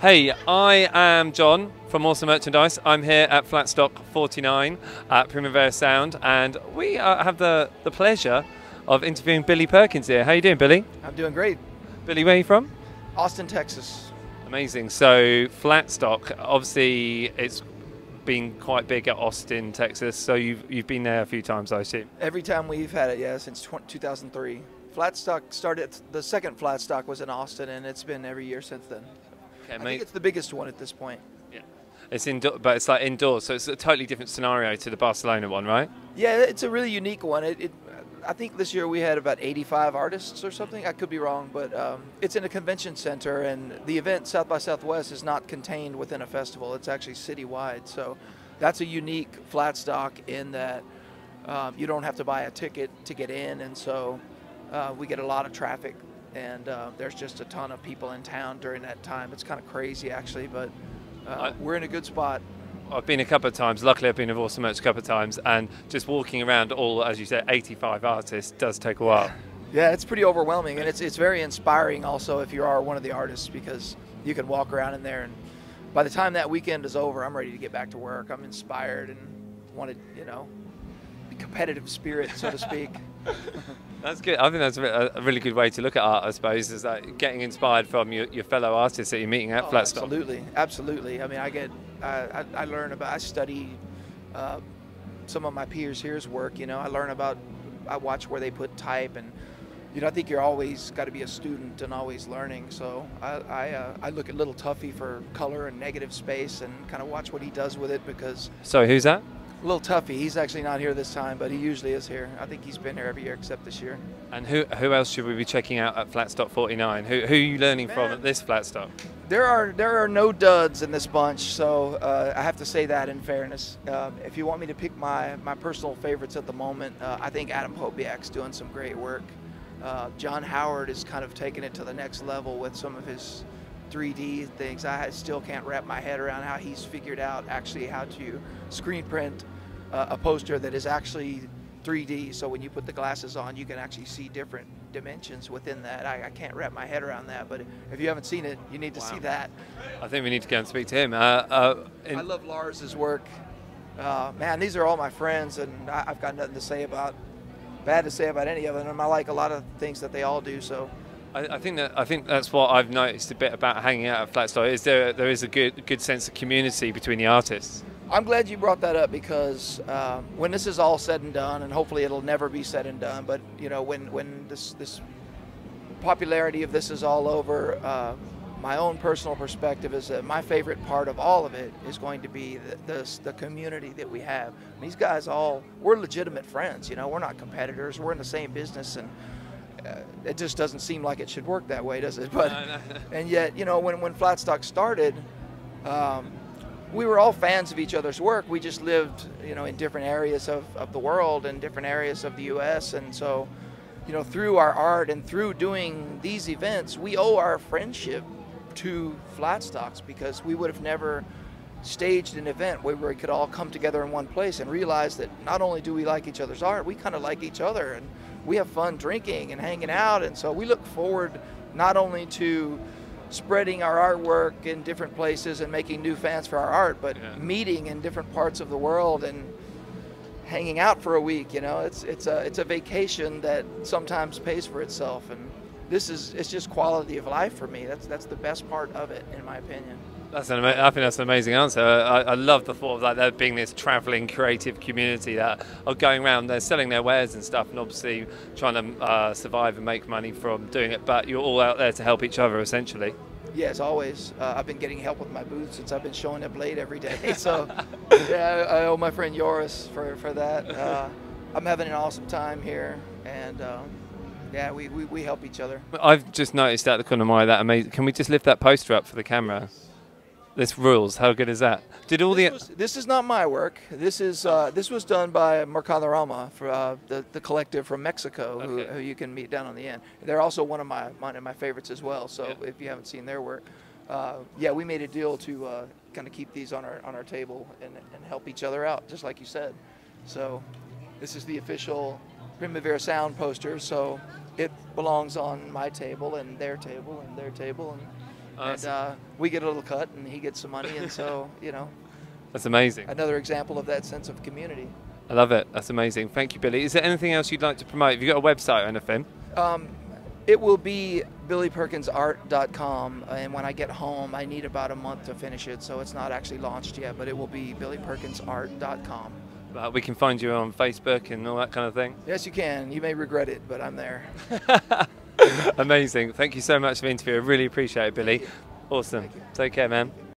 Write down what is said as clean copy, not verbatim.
Hey, I am John from Awesome Merchandise. I'm here at Flatstock 49 at Primavera Sound, and we have the pleasure of interviewing Billy Perkins here. How you doing, Billy? I'm doing great. Billy, where are you from? Austin, Texas. Amazing. So Flatstock, obviously it's been quite big at Austin, Texas, so you've been there a few times, I assume. Every time we've had it, yeah, since 2003. Flatstock started, the second Flatstock was in Austin, and it's been every year since then. Okay, I think it's the biggest one at this point. Yeah, it's indoor, but it's like indoors, so it's a totally different scenario to the Barcelona one, right? Yeah, it's a really unique one. I think this year we had about 85 artists or something. I could be wrong, but it's in a convention center, and the event South by Southwest is not contained within a festival. It's actually citywide, so that's a unique Flatstock in that you don't have to buy a ticket to get in, and so we get a lot of traffic. And there's just a ton of people in town during that time. It's kind of crazy, actually, but we're in a good spot. I've been a couple of times. Luckily, I've been with Awesome Merch a couple of times, and just walking around all, as you said, 85 artists does take a while. Yeah, it's pretty overwhelming, and it's very inspiring also if you are one of the artists, because you can walk around in there, and by the time that weekend is over, I'm ready to get back to work. I'm inspired and want to, be competitive spirit, so to speak. That's good. I think that's a really good way to look at art, I suppose, is that getting inspired from your fellow artists that you're meeting at Flatstock. Absolutely. I mean, I learn about, I study some of my peers here's work. I watch where they put type, and I think you're always got to be a student and always learning. So I look at Little Tuffy for color and negative space and kind of watch what he does with it, because. So who's that? Little Tuffy. He's actually not here this time, but he usually is here. I think he's been here every year except this year. And who else should we be checking out at Flatstock 49? Who are you learning from at this Flatstock? There are no duds in this bunch, so I have to say that in fairness. If you want me to pick my personal favorites at the moment, I think Adam Popiak's doing some great work. John Howard is kind of taking it to the next level with some of his 3D things. I still can't wrap my head around how he's figured out actually how to screen print a poster that is actually 3D, so when you put the glasses on you can actually see different dimensions within that. I can't wrap my head around that, but if you haven't seen it, you need to see that. I think we need to go and speak to him. I love Lars's work. Man, these are all my friends, and I've got nothing bad to say about any of them, and I like a lot of things that they all do. So I think that's what I've noticed a bit about hanging out at Flatstock, is there is a good sense of community between the artists. I'm glad you brought that up, because when this is all said and done, and hopefully it'll never be said and done, but when this popularity of this is all over, my own personal perspective is that my favorite part of all of it is going to be the community that we have. These guys we're legitimate friends. We're not competitors. We're in the same business, and it just doesn't seem like it should work that way, does it? But no. And yet, when Flatstock started, we were all fans of each other's work. We just lived, in different areas of the world and different areas of the U.S. And so, through our art and through doing these events, we owe our friendship to Flatstocks, because we would have never staged an event where we could all come together in one place and realize that not only do we like each other's art, we kind of like each other, and we have fun drinking and hanging out. And so we look forward not only to spreading our artwork in different places and making new fans for our art, but meeting in different parts of the world and hanging out for a week. It's a vacation that sometimes pays for itself, and it's just quality of life for me. That's the best part of it, in my opinion. I think that's an amazing answer. I love the thought of there being this travelling creative community that are going around, they're selling their wares and stuff, and obviously trying to survive and make money from doing it, but you're all out there to help each other, essentially. Yes, always. I've been getting help with my booth since I've been showing up late every day. So yeah, I owe my friend Joris for that. I'm having an awesome time here, and yeah, we help each other. I've just noticed out the corner of my eye that amazing. Can we just lift that poster up for the camera? This rules. How good is that? This is not my work. This was done by Mercadorama, for the collective from Mexico, who you can meet down on the end. They're also one of my favorites as well. So if you haven't seen their work, yeah, we made a deal to kind of keep these on our table and help each other out, just like you said. So this is the official Primavera Sound poster. So it belongs on my table and their table and their table, and And we get a little cut, and he gets some money, and so, you know. That's amazing. Another example of that sense of community. I love it. That's amazing. Thank you, Billy. Is there anything else you'd like to promote? Have you got a website or anything? It will be billyperkinsart.com, and when I get home, I need about a month to finish it, so it's not actually launched yet, but it will be billyperkinsart.com. We can find you on Facebook and all that kind of thing? Yes, you can. You may regret it, but I'm there. Amazing. Thank you so much for the interview. I really appreciate it, Billy. Awesome. Take care, man.